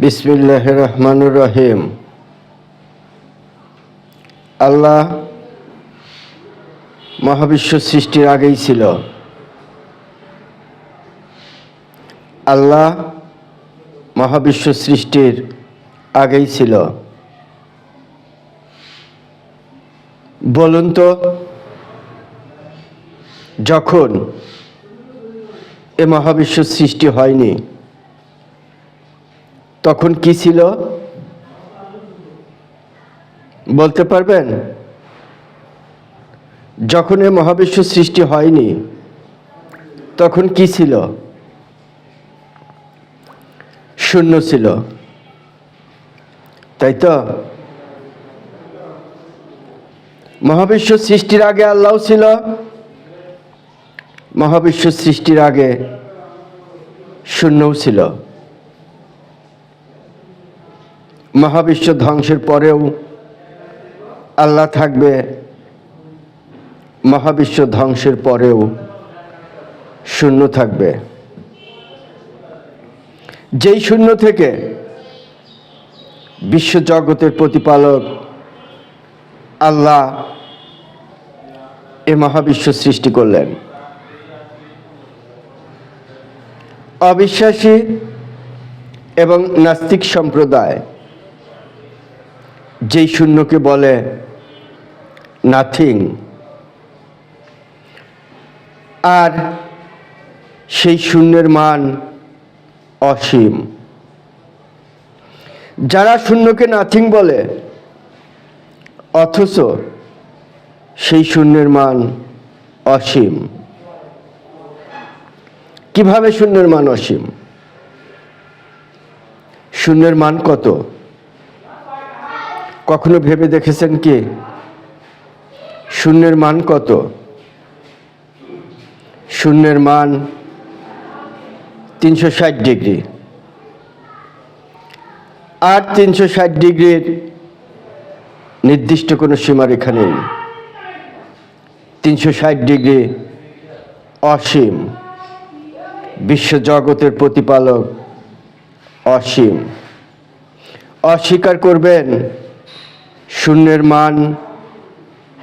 বিসমিল্লাহির রহমানির রহিম। আল্লাহ মহাবিশ্ব সৃষ্টির আগেই ছিল। আল্লাহ মহাবিশ্ব সৃষ্টির আগেই ছিল। বলুন তো, যখন এ মহাবিশ্ব সৃষ্টি হয়নি তখন কি ছিল বলতে পারবেন? যখন এ মহাবিশ্ব সৃষ্টি হয়নি তখন কি ছিল? শূন্য ছিল, তাই তো? মহাবিশ্ব সৃষ্টির আগে আল্লাহ ছিল, মহাবিশ্ব সৃষ্টির আগে শূন্যও ছিল। মহাবিশ্ব ধ্বংসের পরেও আল্লাহ থাকবে, মহাবিশ্ব ধ্বংসের পরেও শূন্য থাকবে। যেই শূন্য থেকে বিশ্বজগতের প্রতিপালক আল্লাহ এ মহাবিশ্ব সৃষ্টি করলেন। অবিশ্বাসী এবং নাস্তিক সম্প্রদায় যেই শূন্যকে বলে নাথিং, আর সেই শূন্যের মান অসীম। যারা শূন্যকে নাথিং বলে অথচ সেই শূন্যের মান অসীম। কিভাবে শূন্যের মান অসীম? শূন্যের মান কত কখনো ভেবে দেখেছেন কি? শূন্যের মান কত? শূন্যের মান 360 ডিগ্রি। আর 360 ডিগ্রির নির্দিষ্ট কোনো সীমারেখা নেই। 360 ডিগ্রি অসীম। বিশ্বজগতের প্রতিপালক অসীম। অস্বীকার করবেন শূন্যের মান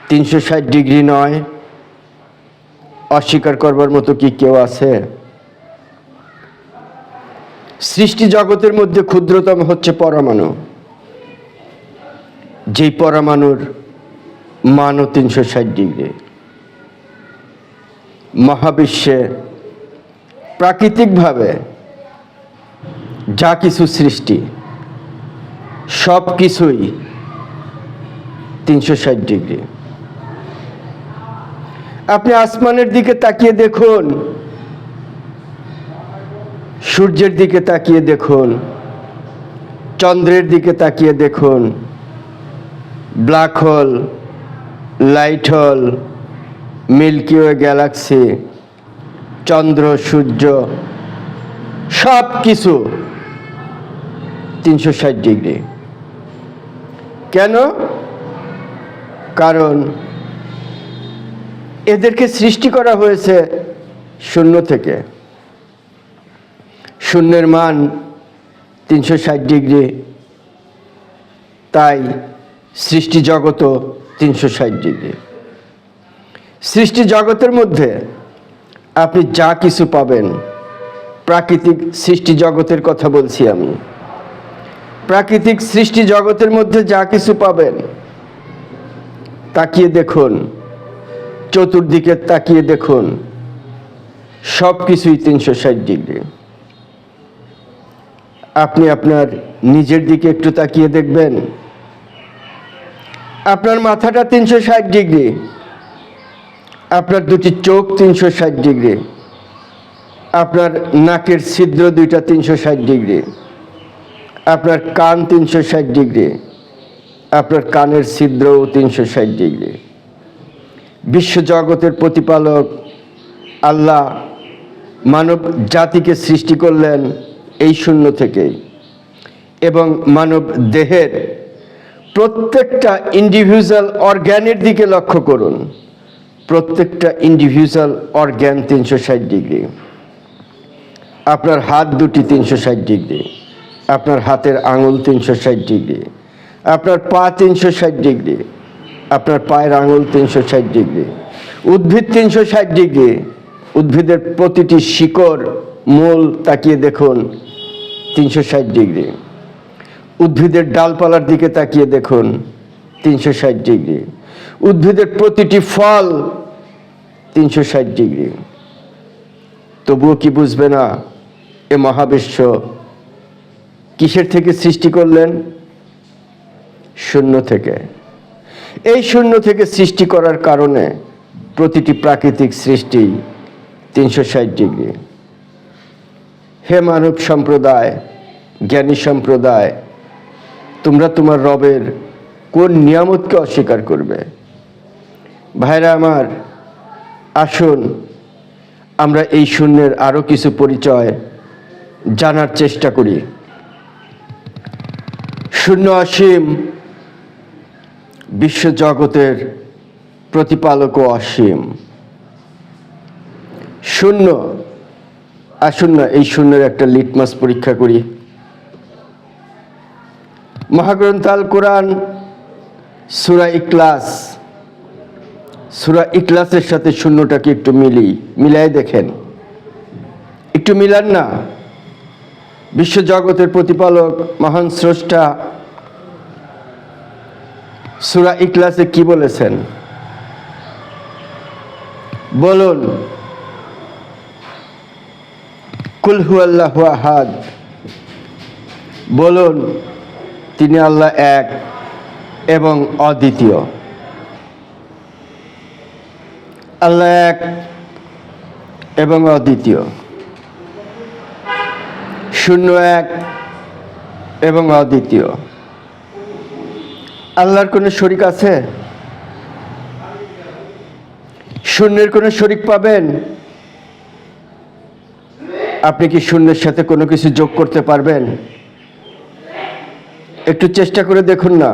360 ডিগ্রি নয়? অস্বীকার করবার মতো কি কেউ আছে? সৃষ্টি জগতের মধ্যে ক্ষুদ্রতম হচ্ছে পরমাণু। যেই পরমাণুর মানও 360 ডিগ্রি। মহাবিশ্বে প্রাকৃতিকভাবে যা কিছু সৃষ্টি সব কিছুই 360 ডিগ্রি। আপনি আসমানের দিকে তাকিয়ে দেখুন, সূর্যের দিকে তাকিয়ে দেখুন, চন্দ্রের দিকে তাকিয়ে দেখুন, black hole, light hole, milky way galaxy, চন্দ্র, সূর্য, সব কিছু 360 ডিগ্রি। কেন? কারণ এদেরকে সৃষ্টি করা হয়েছে শূন্য থেকে। শূন্যের মান 360 ডিগ্রি, তাই সৃষ্টি জগৎও 360 ডিগ্রি। সৃষ্টি জগতের মধ্যে আপনি যা কিছু পাবেন, প্রাকৃতিক সৃষ্টি জগতের কথা বলছি আমি, প্রাকৃতিক সৃষ্টি জগতের মধ্যে যা কিছু পাবেন, তাকিয়ে দেখুন, চতুর্দিকে তাকিয়ে দেখুন, সব কিছুই 360 ডিগ্রি। আপনি আপনার নিজের দিকে একটু তাকিয়ে দেখবেন, আপনার মাথাটা 360 ডিগ্রি, আপনার দুটি চোখ 360 ডিগ্রি, আপনার নাকের ছিদ্র দুইটা 360 ডিগ্রি, আপনার কান 360 ডিগ্রি, আপনার কানের ছিদ্রও 360 ডিগ্রি। বিশ্বজগতের প্রতিপালক আল্লাহ মানব জাতিকে সৃষ্টি করলেন এই শূন্য থেকেই। এবং মানব দেহের প্রত্যেকটা ইন্ডিভিজুয়াল অর্গ্যানের দিকে লক্ষ্য করুন, প্রত্যেকটা ইন্ডিভিজুয়াল অর্গ্যান 360 ডিগ্রি। আপনার হাত দুটি 360 ডিগ্রি, আপনার হাতের আঙুল 360 ডিগ্রি, আপনার পা 360 ডিগ্রি, আপনার পায়ের আঙুল 360 ডিগ্রি, উদ্ভিদ 360 ডিগ্রি, উদ্ভিদের প্রতিটি শিকড় মূল তাকিয়ে দেখুন 360 ডিগ্রি, উদ্ভিদের ডালপালার দিকে তাকিয়ে দেখুন 360 ডিগ্রি, উদ্ভিদের প্রতিটি ফল 360 ডিগ্রি। তবুও কি বুঝবে না এ মহাবিশ্ব কিসের থেকে সৃষ্টি করলেন? শূন্য থেকে। এই শূন্য থেকে সৃষ্টি করার কারণে প্রতিটি প্রাকৃতিক সৃষ্টি 360 ডিগ্রি। হে মানব সম্প্রদায়, জ্ঞানী সম্প্রদায়, তোমরা তোমার রবের কোন নিয়ামতকে অস্বীকার করবে? ভাইরা আমার, আসুন আমরা এই শূন্যের আরো কিছু পরিচয় জানার চেষ্টা করি। শূন্য অসীম, বিশ্বজগতের প্রতিপালক অসীম। শূন্য, আসুন না এই শূন্যের একটা লিটমাস পরীক্ষা করি। মহাগ্রন্থ আল কোরআন সূরা ইখলাস, সূরা ইখলাসের সাথে শূন্যটাকে একটু মিলাই দেখেন, একটু মিলান না। বিশ্বজগতের প্রতিপালক মহান স্রষ্টা সূরা ইখলাসে কি বলেছেন বলুন? কুল হুয়াল্লাহু আহাদ, বলুন তিনি আল্লাহ এক এবং অদ্বিতীয়। আল্লাহ এক এবং অদ্বিতীয়, শূন্য এক এবং অদ্বিতীয়। আল্লাহর কোনো শরীক আছে? শূন্যের কোনো শরীক পাবেন? আপনি কি শূন্যের সাথে কোনো কিছু যোগ করতে পারবেন? একটু চেষ্টা করে দেখুন না,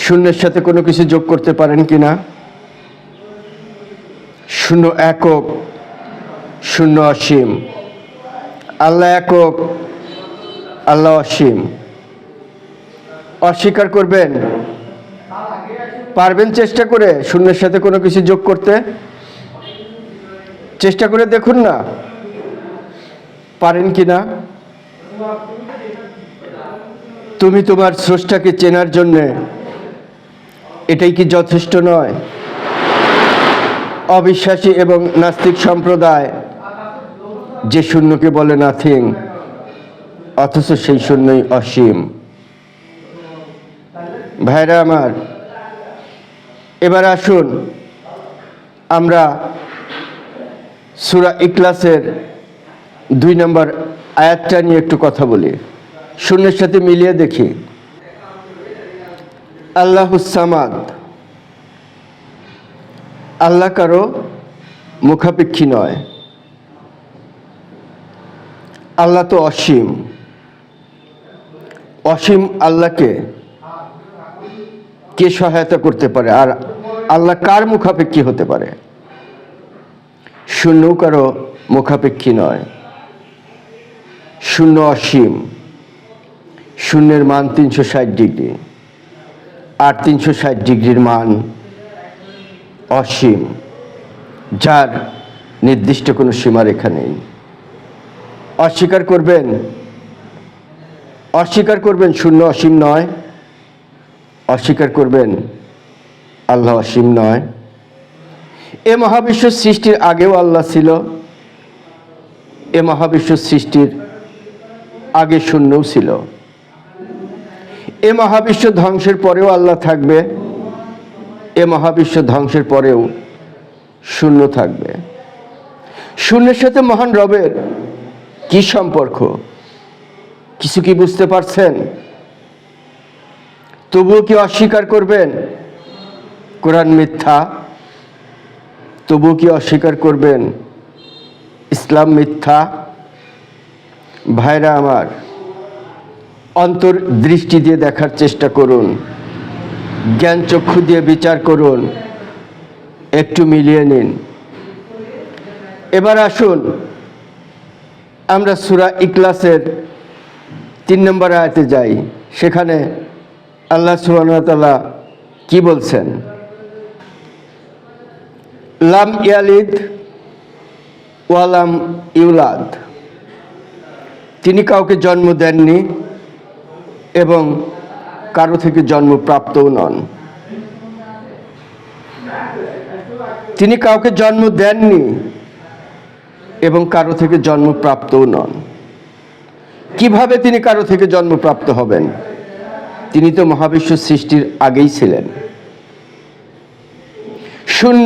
শূন্যের সাথে কোনো কিছু যোগ করতে পারেন কিনা? শূন্য একক, শূন্য অসীম। আল্লাহ একক, আল্লাহ অসীম। অস্বীকার করবেন? পারবেন চেষ্টা করে শূন্যের সাথে কোনো কিছু যোগ করতে? চেষ্টা করে দেখুন না, পারেন কিনা। তুমি তোমার স্রষ্টাকে চেনার জন্য এটাই কি যথেষ্ট নয়? অবিশ্বাসী এবং নাস্তিক সম্প্রদায় যে শূন্যকে বলে নাথিং, অথচ সেই শূন্যই অসীম। ভাইরা আমার, এবার আসুন আমরা সূরা ইখলাসের 2 নম্বর আয়াতটা নিয়ে একটু কথা বলি, শূন্যের সাথে মিলিয়ে দেখি। আল্লাহুস সামাদ, আল্লাহ কারো মুখাপেক্ষী নয়। আল্লাহ তো অসীম, অসীম আল্লাহকে কে সহায়তা করতে পারে? আর আল্লাহ কার মুখাপেক্ষী হতে পারে? শূন্য কারো মুখাপেক্ষী নয়। শূন্য অসীম, শূন্যের মান 360 ডিগ্রি, আর 360 ডিগ্রির মান অসীম, যার নির্দিষ্ট কোনো সীমারেখা নেই। অস্বীকার করবেন? অস্বীকার করবেন শূন্য অসীম নয়? অস্বীকার করবেন আল্লাহ অসীম নয়? এ মহাবিশ্ব সৃষ্টির আগেও আল্লাহ ছিল, এ মহাবিশ্ব সৃষ্টির আগে শূন্যও ছিল, এ মহাবিশ্ব ধ্বংসের পরেও আল্লাহ থাকবে, এ মহাবিশ্ব ধ্বংসের পরেও শূন্য থাকবে। শূন্যের সাথে মহান রবের কি সম্পর্ক? কিছু কি বুঝতে পারছেন? তবুও কি অস্বীকার করবেন কোরআন মিথ্যা? তবুও কি অস্বীকার করবেন ইসলাম মিথ্যা? ভাইরা আমার, অন্তর্দৃষ্টি দিয়ে দেখার চেষ্টা করুন, জ্ঞান চক্ষু দিয়ে বিচার করুন, একটু মিলিয়ে নিন। এবার আসুন আমরা সূরা ইখলাসের 3 নম্বর আয়াতে যাই, সেখানে আল্লাহ সুবহানাহু ওয়া তাআলা কি বলছেন? লাম ইয়ালিদ ওয়ালাম ইউলাদ, তিনি কাউকে জন্ম দেননি এবং কারো থেকে জন্মপ্রাপ্তও নন। তিনি কাউকে জন্ম দেননি এবং কারো থেকে জন্মপ্রাপ্তও নন। কিভাবে তিনি কারো থেকে জন্মপ্রাপ্ত হবেন? তিনি তো মহাবিশ্ব সৃষ্টির আগেই ছিলেন। শূন্য,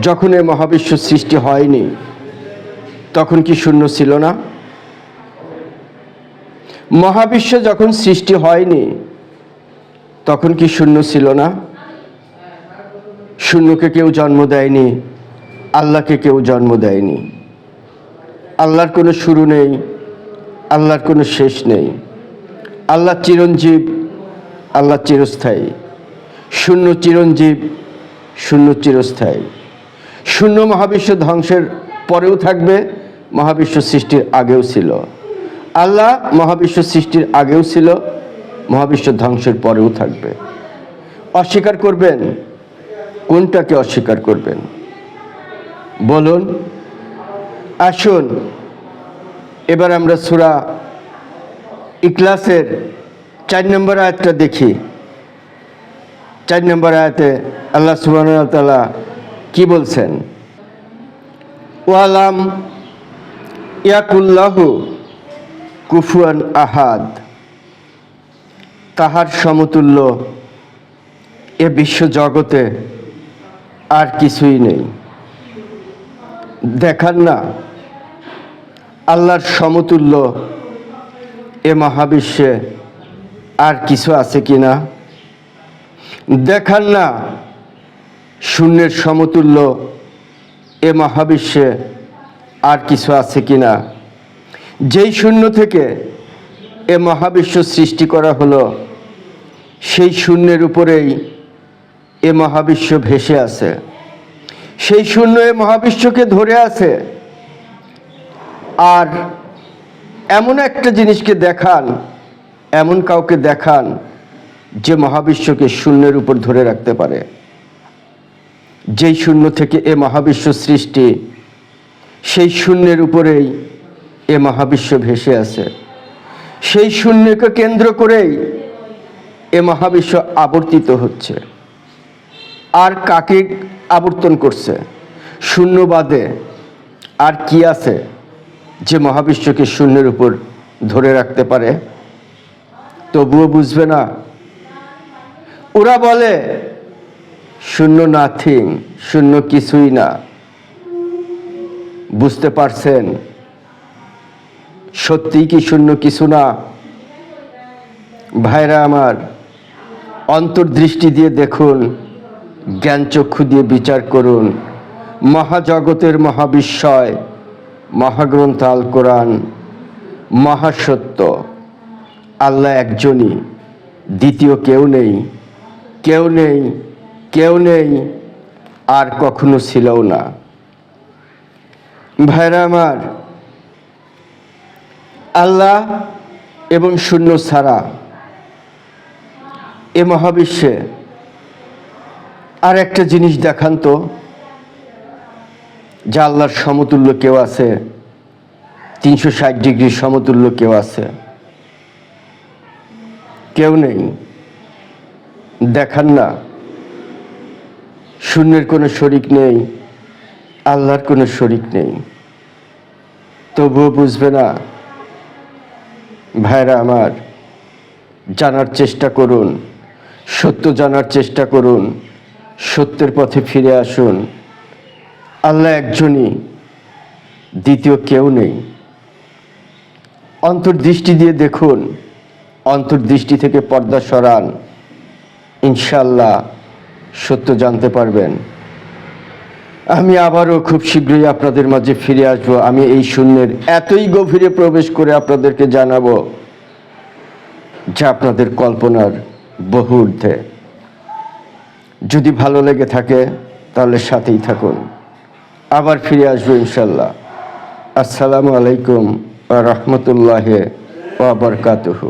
যখন এই মহাবিশ্ব সৃষ্টি হয়নি তখন কি শূন্য ছিল না? মহাবিশ্ব যখন সৃষ্টি হয়নি তখন কি শূন্য ছিল না? শূন্যকে কেউ জন্ম দেয়নি, আল্লাহকে কেউ জন্ম দেয়নি। আল্লাহর কোনো শুরু নেই, আল্লাহর কোনো শেষ নেই। আল্লাহ চিরঞ্জীব, আল্লাহ চিরস্থায়ী। শূন্য চিরঞ্জীব, শূন্য চিরস্থায়ী। শূন্য মহাবিশ্ব ধ্বংসের পরেও থাকবে, মহাবিশ্ব সৃষ্টির আগেও ছিল। আল্লাহ মহাবিশ্ব সৃষ্টির আগেও ছিল, মহাবিশ্ব ধ্বংসের পরেও থাকবে। অস্বীকার করবেন? কোনটাকে অস্বীকার করবেন বলুন? আসুন এবার আমরা সূরা ইখলাসের 4 নম্বর আয়াতটা দেখি। 4 নম্বর আয়াতে আল্লাহ সুবহানাহু ওয়া তাআলা কি বলছেন? ওয়ালাম ইয়াকুল্লাহু কুফুয়ান আহাদ, তাহার সমতুল্য এ বিশ্ব জগতে আর কিছুই নেই। দেখান না আল্লাহর সমতুল্য এ মহাবিশ্বে আর কিছু আছে কিনা? দেখান না শূন্যের সমতুল্য এ মহাবিশ্বে আর কিছু আছে কিনা? যেই শূন্য থেকে এ মহাবিশ্ব সৃষ্টি করা হলো, সেই শূন্যের উপরেই এ মহাবিশ্ব ভেসে আছে। সেই শূন্য এ মহাবিশ্বকে ধরে আছে। আর এমন একটা জিনিসকে দেখান, এমন কাউকে দেখান যে মহাবিশ্বকে শূন্যের উপর ধরে রাখতে পারে। যেই শূন্য থেকে এ মহাবিশ্ব সৃষ্টি, সেই শূন্যের উপরেই এ মহাবিশ্ব ভেসে আছে। সেই শূন্যকে কেন্দ্র করেই এ মহাবিশ্ব আবর্তিত হচ্ছে। আর কাকে আবর্তন করছে? শূন্য বাদে আর কি আছে যে মহাবিশ্বকে শূন্যের উপর ধরে রাখতে পারে? তবুও বুঝবে না। ওরা বলে শূন্য নাথিং, শূন্য কিছুই না। বুঝতে পারছেন সত্যিই কি শূন্য কিছু না? ভাইরা আমার, অন্তর্দৃষ্টি দিয়ে দেখুন, জ্ঞান চক্ষু দিয়ে বিচার করুন। মহাজগতের মহাবিস্ময় মহাগ্রন্থ আল কোরআন মহাসত্য। আল্লাহ একজনই, দ্বিতীয় কেউ নেই, কেউ নেই, কেউ নেই, আর কখনো ছিলও না। ভাইরা আমার, আল্লাহ এবং শূন্য ছাড়া এ মহাবিশ্বে আর একটা জিনিস দেখান তো, যা আল্লাহর সমতুল্য কেউ আছে, 360 ডিগ্রি সমতুল্য কেউ আছে? কেউ নেই। দেখান না শূন্যের কোনো শরিক নেই, আল্লাহর কোনো শরিক নেই। তবুও বুঝবে না। ভাইরা আমার, জানার চেষ্টা করুন, সত্য জানার চেষ্টা করুন, সত্যের পথে ফিরে আসুন। আল্লাহ একজনই, দ্বিতীয় কেউ নেই। অন্তর্দৃষ্টি দিয়ে দেখুন, অন্তর্দৃষ্টি থেকে পর্দা সরান, ইনশাআল্লাহ সত্য জানতে পারবেন। আমি আবারও খুব শীঘ্রই আপনাদের মাঝে ফিরে আসবো। আমি এই শূন্যের এতই গভীরে প্রবেশ করে আপনাদেরকে জানাবো যা আপনাদের কল্পনার বহু ঊর্ধ্বে। যদি ভালো লেগে থাকে তাহলে সাথেই থাকুন। আবার ফিরে আসবো ইনশাল্লাহ। আসসালামু আলাইকুম ওয়া রাহমাতুল্লাহি ওয়া বারাকাতুহু।